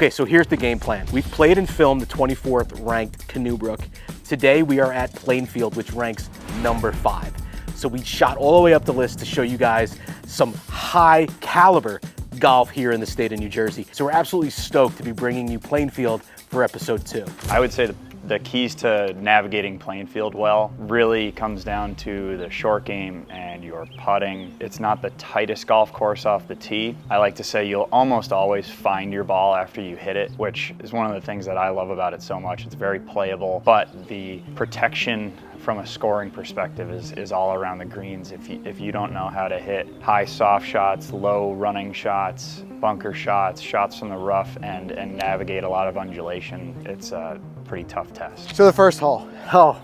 Okay, so here's the game plan. We've played and filmed the 24th ranked Canoe Brook. Today we are at Plainfield, which ranks number 5. So we shot all the way up the list to show you guys some high caliber golf here in the state of New Jersey. So we're absolutely stoked to be bringing you Plainfield for episode 2. I would say the keys to navigating Plainfield well really comes down to the short game and your putting. It's not the tightest golf course off the tee. I like to say you'll almost always find your ball after you hit it, which is one of the things that I love about it so much. It's very playable, but the protection from a scoring perspective is all around the greens. If you don't know how to hit high soft shots, low running shots, bunker shots, shots from the rough, and navigate a lot of undulation, it's a pretty tough test. So the first hole, oh,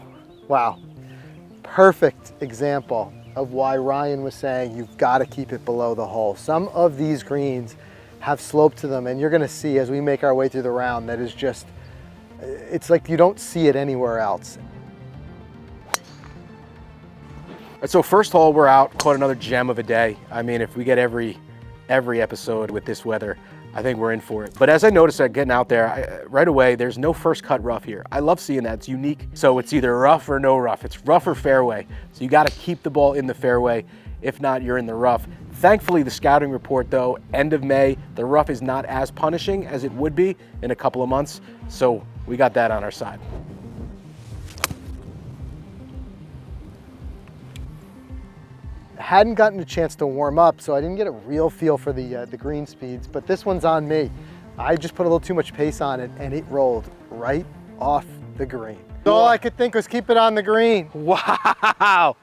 wow. Perfect example of why Ryan was saying you've got to keep it below the hole. Some of these greens have slope to them, and you're gonna see as we make our way through the round that is just, it's like you don't see it anywhere else. So first hole, we're out, caught another gem of a day. I mean, if we get every episode with this weather, I think we're in for it. But as I noticed getting out there, right away, there's no first cut rough here. I love seeing that, it's unique. So it's either rough or no rough. It's rough or fairway. So you gotta keep the ball in the fairway. If not, you're in the rough. Thankfully, the scouting report though, end of May, the rough is not as punishing as it would be in a couple of months. So we got that on our side. Hadn't gotten a chance to warm up, so I didn't get a real feel for the green speeds, but this one's on me. I just put a little too much pace on it and it rolled right off the green. All I could think was keep it on the green. Wow.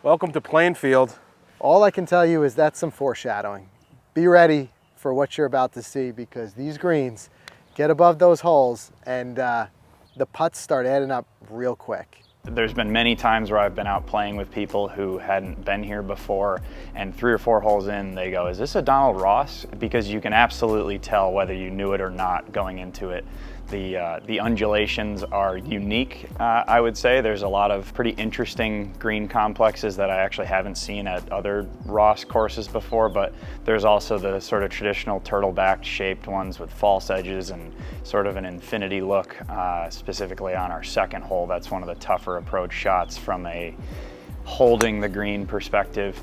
Welcome to Plainfield. All I can tell you is that's some foreshadowing. Be ready for what you're about to see, because these greens get above those holes and the putts start adding up real quick. There's been many times where I've been out playing with people who hadn't been here before, and 3 or 4 holes in, they go, is this a Donald Ross? Because you can absolutely tell whether you knew it or not going into it. The undulations are unique, I would say. There's a lot of pretty interesting green complexes that I actually haven't seen at other Ross courses before, but there's also the sort of traditional turtle-backed shaped ones with false edges and sort of an infinity look, specifically on our second hole. That's one of the tougher approach shots from a holding the green perspective,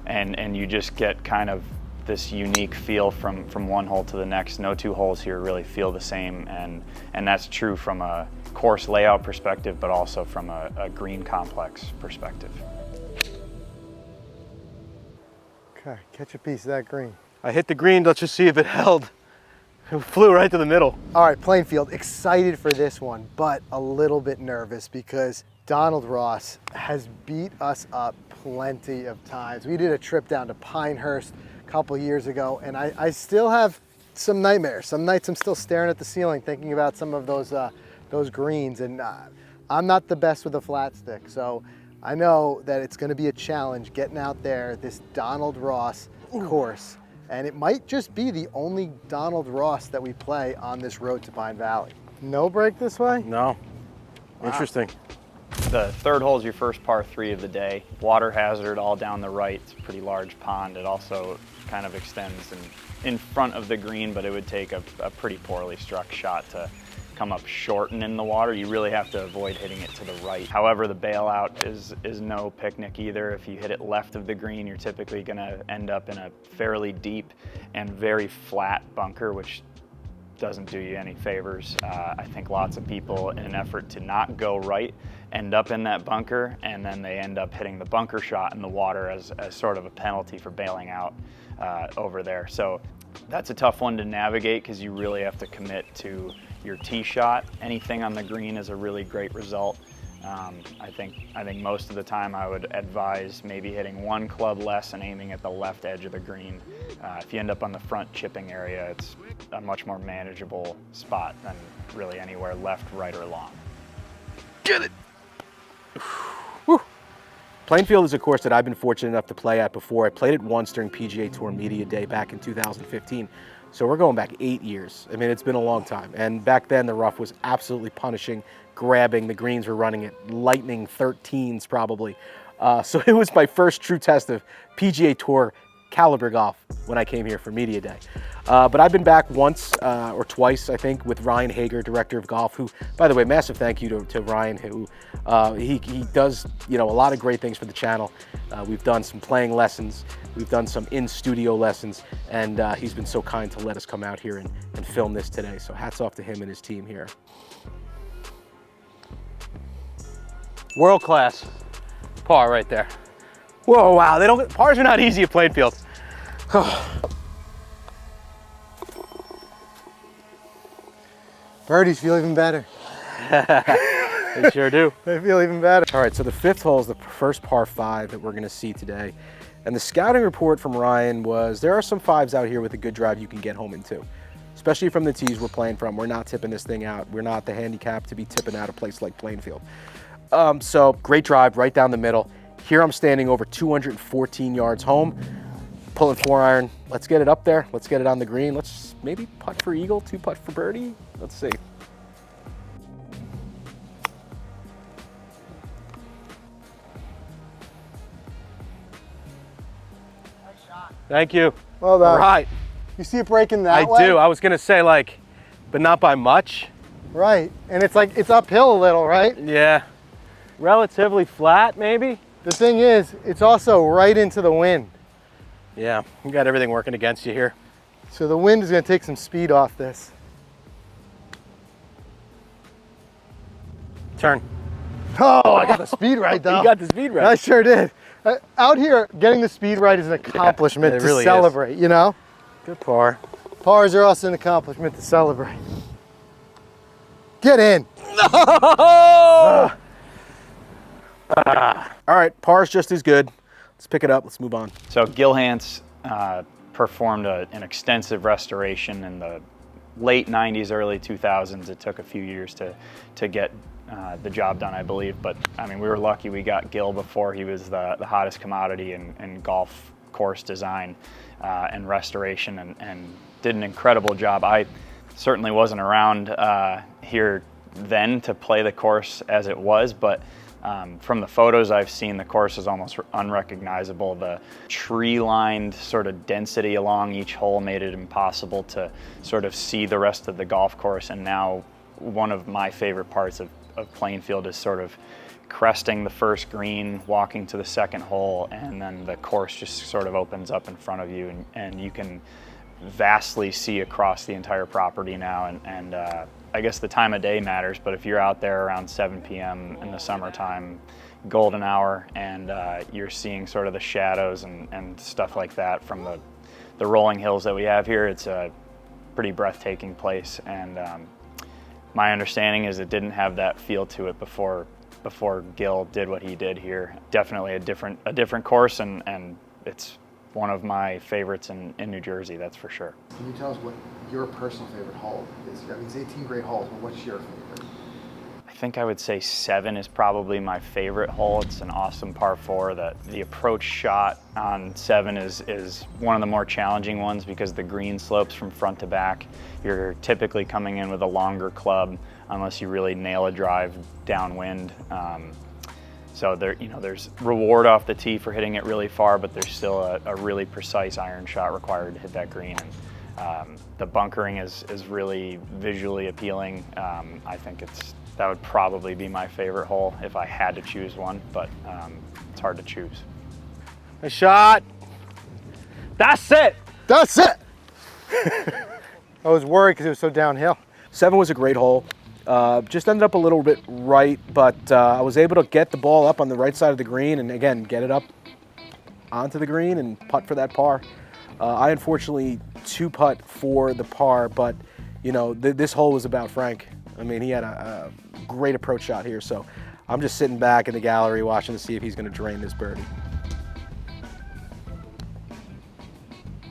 and you just get kind of this unique feel from one hole to the next. No 2 holes here really feel the same, and that's true from a course layout perspective, but also from a green complex perspective. Okay, catch a piece of that green. I hit the green, let's just see if it held. It flew right to the middle. All right, Plainfield, excited for this one, but a little bit nervous because Donald Ross has beat us up plenty of times. We did a trip down to Pinehurst a couple years ago, and I still have some nightmares. Some nights I'm still staring at the ceiling thinking about some of those greens, and I'm not the best with a flat stick, so I know that it's gonna be a challenge getting out there this Donald Ross course, and it might just be the only Donald Ross that we play on this road to Pine Valley. No break this way? No. Wow. Interesting. The third hole is your first par 3 of the day. Water hazard all down the right. It's a pretty large pond. It also kind of extends in front of the green, but it would take a pretty poorly struck shot to come up short and in the water. You really have to avoid hitting it to the right. However, the bailout is no picnic either. If you hit it left of the green, you're typically gonna end up in a fairly deep and very flat bunker, which doesn't do you any favors. I think lots of people, in an effort to not go right, end up in that bunker, and then they end up hitting the bunker shot in the water as sort of a penalty for bailing out over there. So that's a tough one to navigate because you really have to commit to your tee shot. Anything on the green is a really great result. I think most of the time I would advise maybe hitting 1 club less and aiming at the left edge of the green. If you end up on the front chipping area, it's a much more manageable spot than really anywhere left, right, or long. Get it! Whew. Plainfield is a course that I've been fortunate enough to play at before. I played it once during PGA Tour Media Day back in 2015. So we're going back 8 years. I mean, it's been a long time. And back then the rough was absolutely punishing, grabbing. The greens were running at lightning 13s probably. So it was my first true test of PGA Tour caliber golf when I came here for Media Day. But I've been back once or twice, I think, with Ryan Hager, director of golf, who, by the way, massive thank you to Ryan, who he does, you know, a lot of great things for the channel. We've done some playing lessons, we've done some in-studio lessons, and he's been so kind to let us come out here and film this today. So hats off to him and his team here. World class par right there. Whoa, wow, pars are not easy at Plainfield. Birdies feel even better. They sure do. They feel even better. All right, so the 5th hole is the first par 5 that we're gonna see today. And the scouting report from Ryan was there are some 5s out here with a good drive you can get home into, especially from the tees we're playing from. We're not tipping this thing out. We're not the handicap to be tipping out a place like Plainfield. So great drive right down the middle. Here I'm standing over 214 yards home, pulling 4-iron. Let's get it up there. Let's get it on the green. Let's maybe putt for eagle, 2 putt for birdie. Let's see. Thank you. Well done. All right. You see it breaking that way? I do. I was gonna say, like, but not by much. Right. And it's like, it's uphill a little, right? Yeah. Relatively flat, maybe. The thing is, it's also right into the wind. Yeah, you got everything working against you here. So the wind is gonna take some speed off this. Turn. Oh, I got the speed right though. You got the speed right. I sure did. Out here, getting the speed right is an accomplishment it to really celebrate, you know? Good par. Pars are also an accomplishment to celebrate. Get in. No! All right, par's just as good. Let's pick it up. Let's move on. So Gil Hanse performed an extensive restoration in the late 90s, early 2000s. It took a few years to get the job done, I believe. But I mean, we were lucky we got Gil before he was the hottest commodity in golf course design and restoration, and did an incredible job. I certainly wasn't around here then to play the course as it was, but from the photos I've seen, the course is almost unrecognizable. The tree-lined sort of density along each hole made it impossible to sort of see the rest of the golf course. And now one of my favorite parts of Plainfield is sort of cresting the first green, walking to the second hole, and then the course just sort of opens up in front of you, and you can vastly see across the entire property now. And I guess the time of day matters, but if you're out there around 7 p.m. in the summertime, golden hour, and you're seeing sort of the shadows and stuff like that from the rolling hills that we have here, it's a pretty breathtaking place. And my understanding is it didn't have that feel to it before Gil did what he did here. Definitely a different course, and it's one of my favorites in New Jersey, that's for sure. Can you tell us what your personal favorite hole is? I mean, it's 18 great holes, but what's your favorite? I think I would say 7 is probably my favorite hole. It's an awesome par 4. The approach shot on 7 is one of the more challenging ones because the green slopes from front to back. You're typically coming in with a longer club unless you really nail a drive downwind. So there's reward off the tee for hitting it really far, but there's still a really precise iron shot required to hit that green. And the bunkering is really visually appealing. I think that would probably be my favorite hole if I had to choose one, but it's hard to choose. A shot. That's it. That's it. I was worried because it was so downhill. 7 was a great hole. Just ended up a little bit right, but I was able to get the ball up on the right side of the green and again, get it up onto the green and putt for that par. I unfortunately 2-putt for the par, but you know, this hole was about Frank. I mean, he had a great approach shot here, so I'm just sitting back in the gallery watching to see if he's gonna drain this birdie.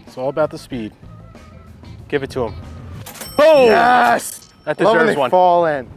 It's all about the speed. Give it to him. Boom! Yes! That Love when deserves they one. fall in.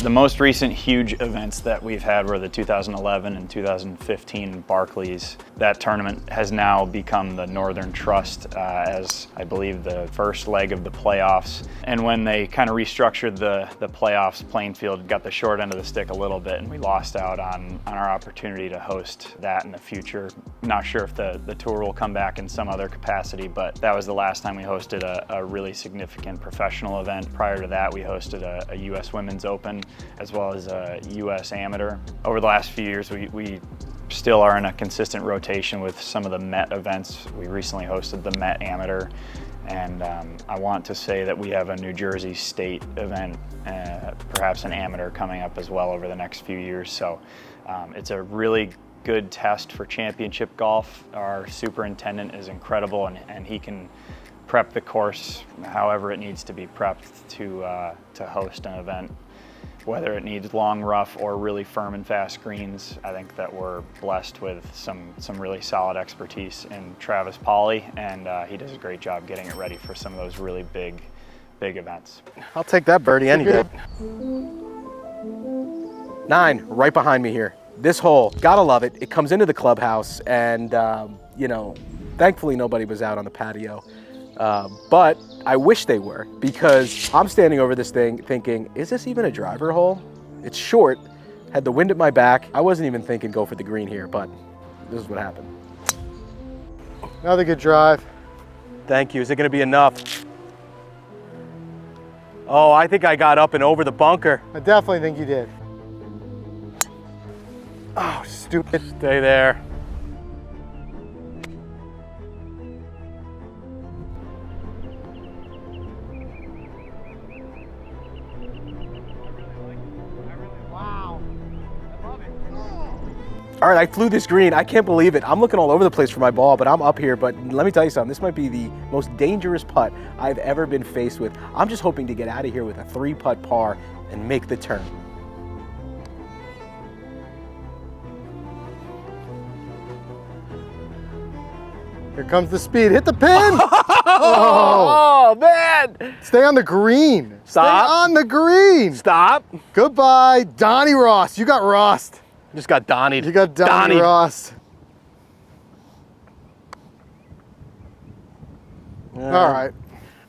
The most recent huge events that we've had were the 2011 and 2015 Barclays. That tournament has now become the Northern Trust as, I believe, the first leg of the playoffs. And when they kind of restructured the playoffs, Plainfield got the short end of the stick a little bit, and we lost out on our opportunity to host that in the future. Not sure if the tour will come back in some other capacity, but that was the last time we hosted a really significant professional event. Prior to that, we hosted a U.S. Women's Open, as well as a U.S. Amateur. Over the last few years, we still are in a consistent rotation with some of the Met events. We recently hosted the Met Amateur, and I want to say that we have a New Jersey State event, perhaps an amateur coming up as well over the next few years. So it's a really good test for championship golf. Our superintendent is incredible, and he can prep the course however it needs to be prepped to host an event. Whether it needs long, rough, or really firm and fast greens, I think that we're blessed with some really solid expertise in Travis Pauly, and he does a great job getting it ready for some of those really big events. I'll take that birdie any day. 9, right behind me here. This hole, gotta love it. It comes into the clubhouse, and you know, thankfully nobody was out on the patio. But I wish they were, because I'm standing over this thing thinking, is this even a driver hole? It's short, had the wind at my back. I wasn't even thinking go for the green here, but this is what happened. Another good drive. Thank you. Is it going to be enough? Oh, I think I got up and over the bunker. I definitely think you did. Oh, stupid. Stay there. All right, I flew this green. I can't believe it. I'm looking all over the place for my ball, but I'm up here. But let me tell you something. This might be the most dangerous putt I've ever been faced with. I'm just hoping to get out of here with a 3-putt par and make the turn. Here comes the speed. Hit the pin. Oh, man. Stay on the green. Stop. Stay on the green. Stop. Goodbye, Donnie Ross. You got Rossed. Just got Donnied. You got Donnie Ross. All right.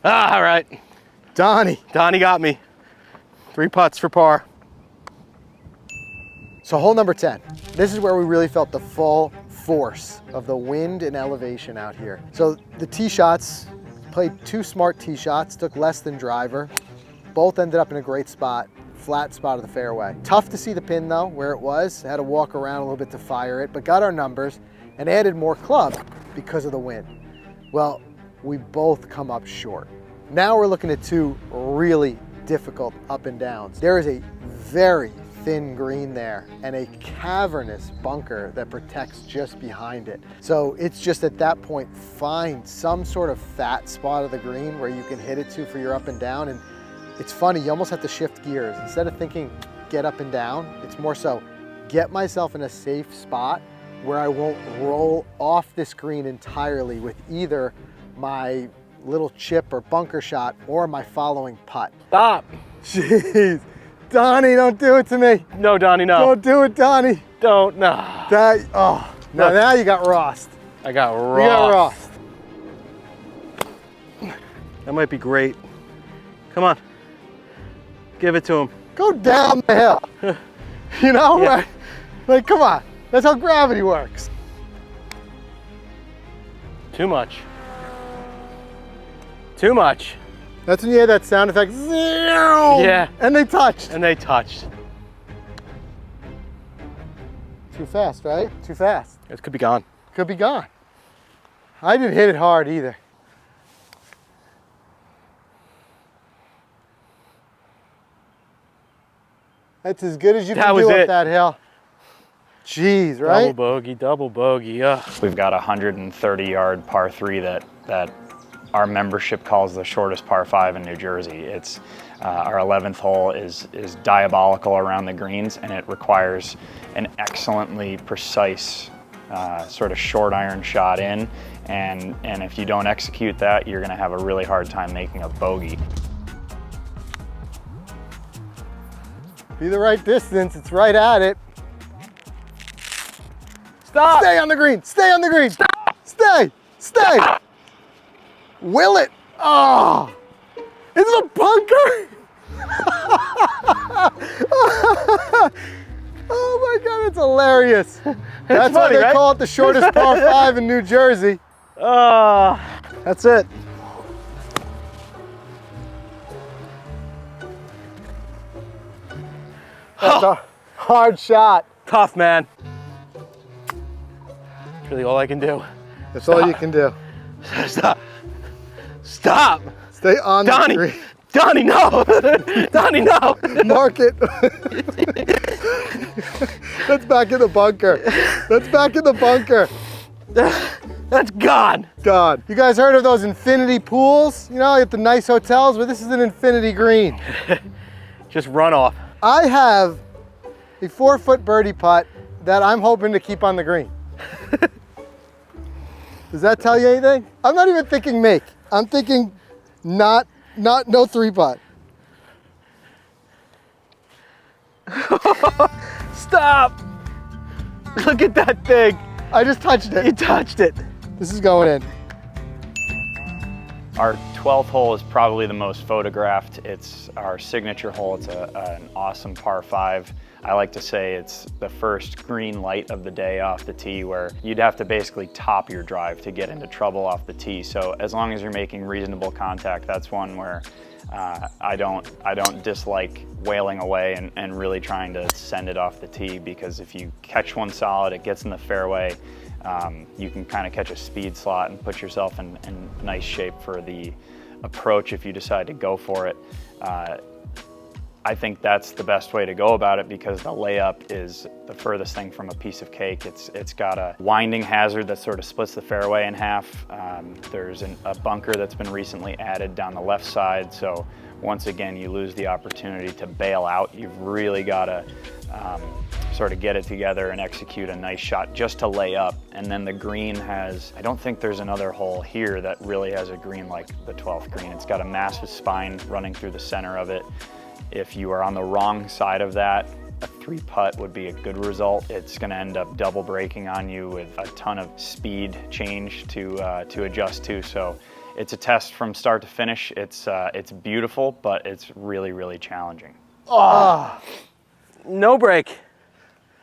All right. Donnie got me. 3 putts for par. So hole number 10. This is where we really felt the full force of the wind and elevation out here. So the tee shots, played 2 smart tee shots, took less than driver. Both ended up in a great spot. Flat spot of the fairway. Tough to see the pin though, where it was. Had to walk around a little bit to fire it, but got our numbers and added more club because of the wind. Well, we both come up short. Now we're looking at 2 really difficult up and downs. There is a very thin green there and a cavernous bunker that protects just behind it. So it's just at that point, find some sort of fat spot of the green where you can hit it to for your up and down. And it's funny, you almost have to shift gears. Instead of thinking get up and down, it's more so get myself in a safe spot where I won't roll off this green entirely with either my little chip or bunker shot or my following putt. Stop. Jeez. Donnie, don't do it to me. No, Donnie, no. Don't do it, Donnie. Don't, no. That, oh, now you got Rossed. I got Rossed. You got Rossed. That might be great. Come on. Give it to him. Go down the hill. You know, Yeah. right? Like, come on. That's how gravity works. Too much. Too much. That's when you hear that sound effect. Yeah. And they touched. And they touched. Too fast, right? Too fast. It could be gone. Could be gone. I didn't hit it hard either. That's as good as you can do up that hill. Jeez, right? Double bogey. Ugh. We've got a 130-yard par 3 that our membership calls the shortest par 5 in New Jersey. It's our 11th hole is diabolical around the greens, and it requires an excellently precise sort of short iron shot in, and if you don't execute that, you're going to have a really hard time making a bogey. Be the right distance. It's right at it. Stop! Stay on the green. Stay on the green. Stop! Stay. Stay. Will it? Oh, is it a bunker? Oh my God, it's hilarious. That's why funny, they right? call it the shortest par 5 in New Jersey. That's it. That's a hard shot. Tough, man. That's really all I can do. That's all you can do. Stop. Stop. Stay on the green. Donnie, no. Donnie, no. Mark it. That's back in the bunker. That's back in the bunker. That's gone. God. You guys heard of those infinity pools? You know, at the nice hotels, but this is an infinity green. Just run off. I have a 4-foot birdie putt that I'm hoping to keep on the green. Does that tell you anything? I'm not even thinking make. I'm thinking no 3-putt. Stop. Look at that thing. I just touched it. You touched it. This is going in. Our 12th hole is probably the most photographed. It's our signature hole. It's an awesome par 5. I like to say it's the first green light of the day off the tee, where you'd have to basically top your drive to get into trouble off the tee. So as long as you're making reasonable contact, that's one where I don't dislike wailing away and really trying to send it off the tee, because if you catch one solid, it gets in the fairway, you can kind of catch a speed slot and put yourself in nice shape for the approach if you decide to go for it. I think that's the best way to go about it, because the layup is the furthest thing from a piece of cake. It's got a winding hazard that sort of splits the fairway in half. There's a bunker that's been recently added down the left side, so once again you lose the opportunity to bail out. You've really got to sort of get it together and execute a nice shot just to lay up. And then the green has, I don't think there's another hole here that really has a green like the 12th green. It's got a massive spine running through the center of it. If you are on the wrong side of that, a 3-putt would be a good result. It's going to end up double braking on you with a ton of speed change to adjust to. So it's a test from start to finish. It's beautiful, but it's really, really challenging. Oh, no break.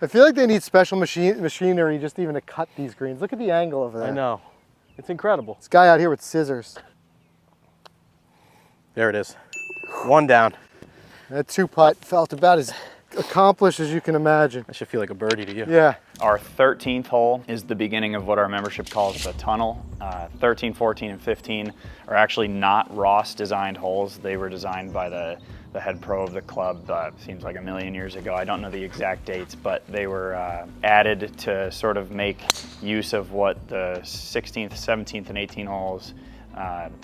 I feel like they need special machinery just even to cut these greens. Look at the angle over there. I know. It's incredible. This guy out here with scissors. There it is. One down. That 2-putt felt about as accomplished as you can imagine. That should feel like a birdie to you. Yeah. Our 13th hole is the beginning of what our membership calls the tunnel. 13, 14, and 15 are actually not Ross designed holes. They were designed by the head pro of the club, seems like a million years ago. I don't know the exact dates, but they were added to sort of make use of what the 16th, 17th, and 18 holes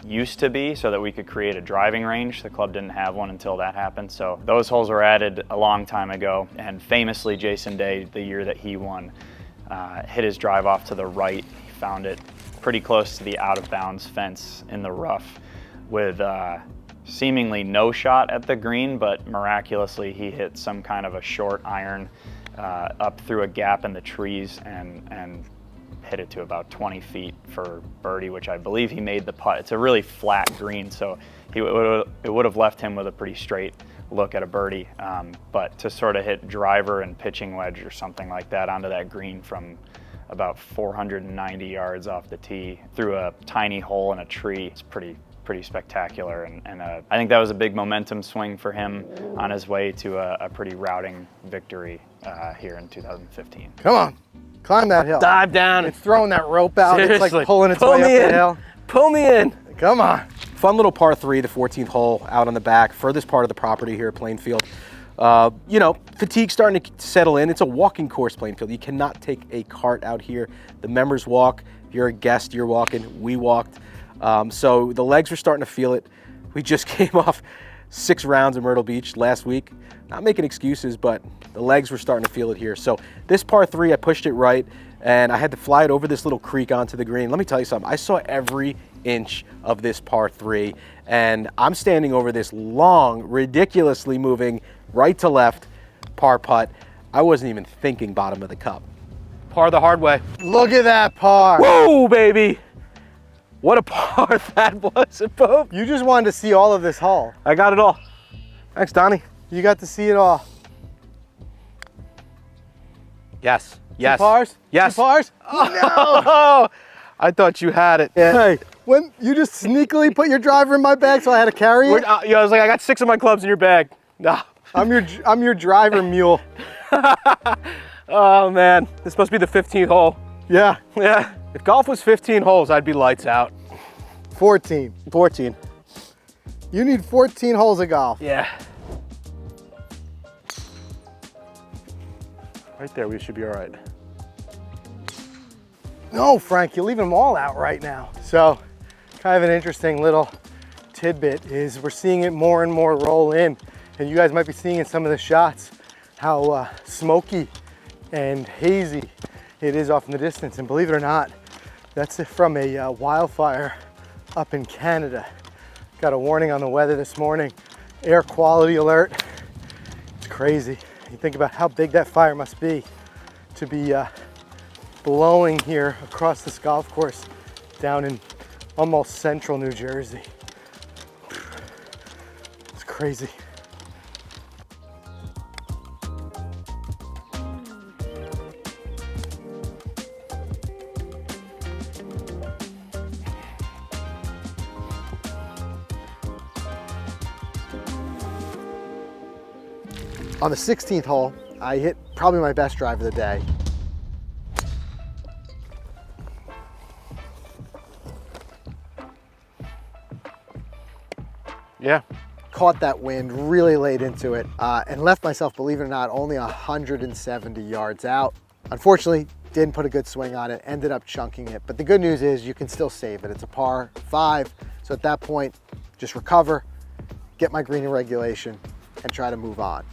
used to be, so that we could create a driving range. The club didn't have one until that happened, so those holes were added a long time ago. And famously, Jason Day, the year that he won, hit his drive off to the right. He found it pretty close to the out-of-bounds fence in the rough with seemingly no shot at the green, but miraculously he hit some kind of a short iron up through a gap in the trees and hit it to about 20 feet for birdie, which I believe he made the putt. It's a really flat green, so it would have left him with a pretty straight look at a birdie. But to sort of hit driver and pitching wedge or something like that onto that green from about 490 yards off the tee through a tiny hole in a tree, it's pretty spectacular. And I think that was a big momentum swing for him on his way to a pretty routing victory here in 2015. Come on. Climb that hill. Dive down. It's throwing that rope out. Seriously. It's like pulling its Pull way me up in. the hill. Pull me in. Come on. Fun little par 3, the 14th hole out on the back, furthest part of the property here at Plainfield. You know, fatigue's starting to settle in. It's a walking course, Plainfield. You cannot take a cart out here. The members walk. If you're a guest, you're walking. We walked. So the legs are starting to feel it. We just came off 6 rounds in Myrtle Beach last week. Not making excuses, but the legs were starting to feel it here. So this par 3, I pushed it right, and I had to fly it over this little creek onto the green. Let me tell you something. I saw every inch of this par 3, and I'm standing over this long, ridiculously moving right to left par putt. I wasn't even thinking bottom of the cup. Par the hard way. Look at that par. Whoa, baby. What a par that was at both. You just wanted to see all of this hole. I got it all. Thanks, Donnie. You got to see it all. Yes. Yes. Two pars? Yes. 2 pars? Oh, I thought you had it. Hey, when you just sneakily put your driver in my bag so I had to carry it? I was like, I got 6 of my clubs in your bag. No. I'm your driver mule. Oh man, this must be the 15th hole. Yeah. Yeah. If golf was 15 holes, I'd be lights out. 14. 14. You need 14 holes of golf. Yeah. Right there, we should be all right. No, Frank, you're leaving them all out right now. So, kind of an interesting little tidbit is we're seeing it more and more roll in, and you guys might be seeing in some of the shots how smoky and hazy it is off in the distance. And believe it or not, that's from a wildfire up in Canada. Got a warning on the weather this morning, air quality alert. It's crazy. You think about how big that fire must be to be blowing here across this golf course down in almost central New Jersey. It's crazy. On the 16th hole, I hit probably my best drive of the day. Yeah. Caught that wind, really laid into it, and left myself, believe it or not, only 170 yards out. Unfortunately, didn't put a good swing on it, ended up chunking it. But the good news is you can still save it. It's a par 5, so at that point, just recover, get my green in regulation, and try to move on.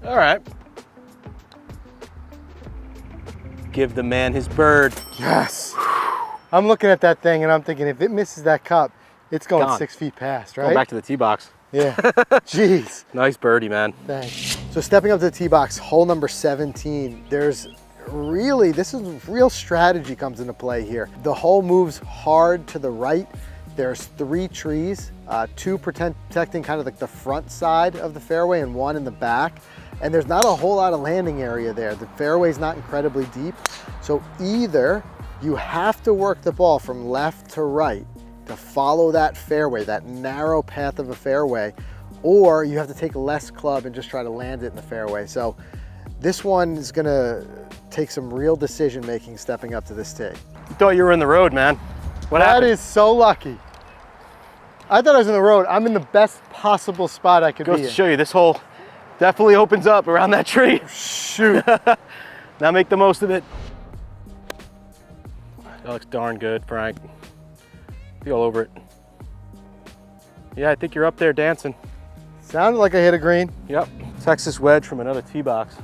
All right. Give the man his bird. Yes. I'm looking at that thing and I'm thinking if it misses that cup, it's going Gone. 6 feet past, right? Going back to the tee box. Yeah. Jeez. Nice birdie, man. Thanks. So stepping up to the tee box, hole number 17, this is real strategy comes into play here. The hole moves hard to the right. There's 3 trees, 2 protecting kind of like the front side of the fairway and 1 in the back. And there's not a whole lot of landing area there. The fairway's not incredibly deep. So either you have to work the ball from left to right to follow that fairway, that narrow path of a fairway, or you have to take less club and just try to land it in the fairway. So this one is gonna take some real decision making stepping up to this tee. You thought you were in the road, man. What happened? That is so lucky. I thought I was in the road. I'm in the best possible spot I could Goes be to in. show you, this hole definitely opens up around that tree. Shoot. Now make the most of it. That looks darn good, Frank. Be all over it. Yeah, I think you're up there dancing. Sounded like I hit a green. Yep. Texas wedge from another tee box.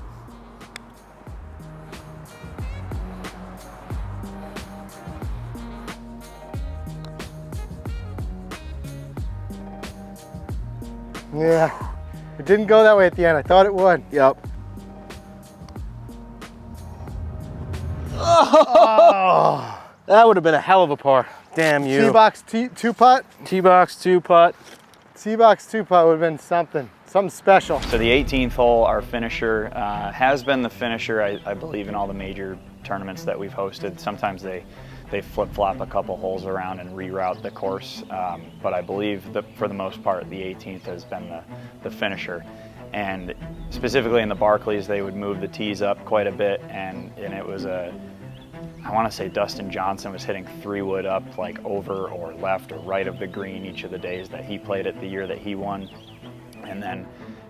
Yeah. It didn't go that way at the end. I thought it would. Yep. Oh. That would have been a hell of a par. Damn you. Tee box 2 putt. Tee box 2 putt. Tee box 2 putt would have been something special. So the 18th hole, our finisher, has been the finisher, I believe, in all the major tournaments that we've hosted. Sometimes they flip-flop a couple holes around and reroute the course, but I believe that for the most part, the 18th has been the finisher. And specifically in the Barclays, they would move the tees up quite a bit, and it was I want to say Dustin Johnson was hitting 3-wood up like over or left or right of the green each of the days that he played it the year that he won. And then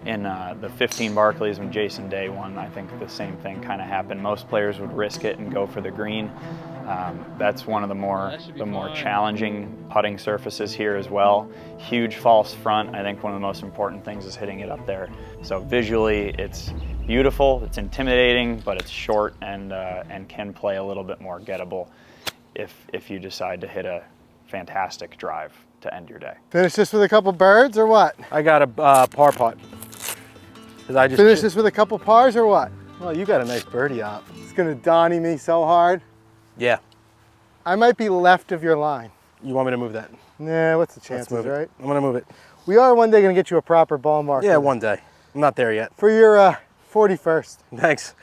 in the 15 Barclays when Jason Day won, I think the same thing kind of happened. Most players would risk it and go for the green. That's one of the more challenging putting surfaces here as well. Huge false front. I think one of the most important things is hitting it up there. So visually, it's beautiful, it's intimidating, but it's short and can play a little bit more gettable if you decide to hit a fantastic drive to end your day. Finish this with a couple birds or what? I got a par putt. 'Cause I just Finish this with a couple pars or what? Well, you got a nice birdie out. It's gonna Donnie me so hard. Yeah. I might be left of your line. You want me to move that? Nah, what's the Let's chances, move it. right? I'm gonna move it. We are one day gonna get you a proper ball marker. Yeah, one day. I'm not there yet. For your 41st. Thanks.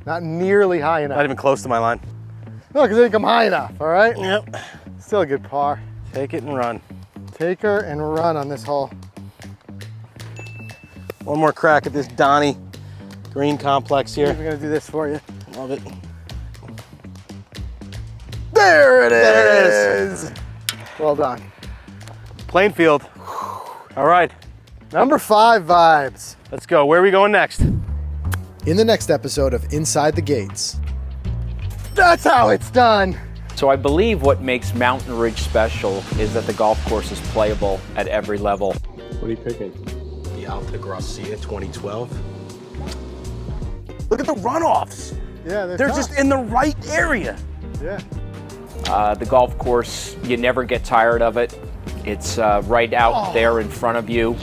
Not nearly high enough. Not even close to my line. No, because it didn't come high enough, all right? Yep. Still a good par. Take it and run. Take her and run on this hole. One more crack at this Donnie green complex We're here. gonna do this for you. Love it. There it There it is. Well done. Plainfield. All right, Number 5 vibes. let's go. Where are we going next? In the next episode of Inside the Gates. That's how it's done. So I believe what makes Mountain Ridge special is that the golf course is playable at every level. What are you picking? The Alta Gracia 2012. Look at the runoffs. Yeah, They're just in the right area. Yeah. The golf course, you never get tired of it. It's right out there in front of you.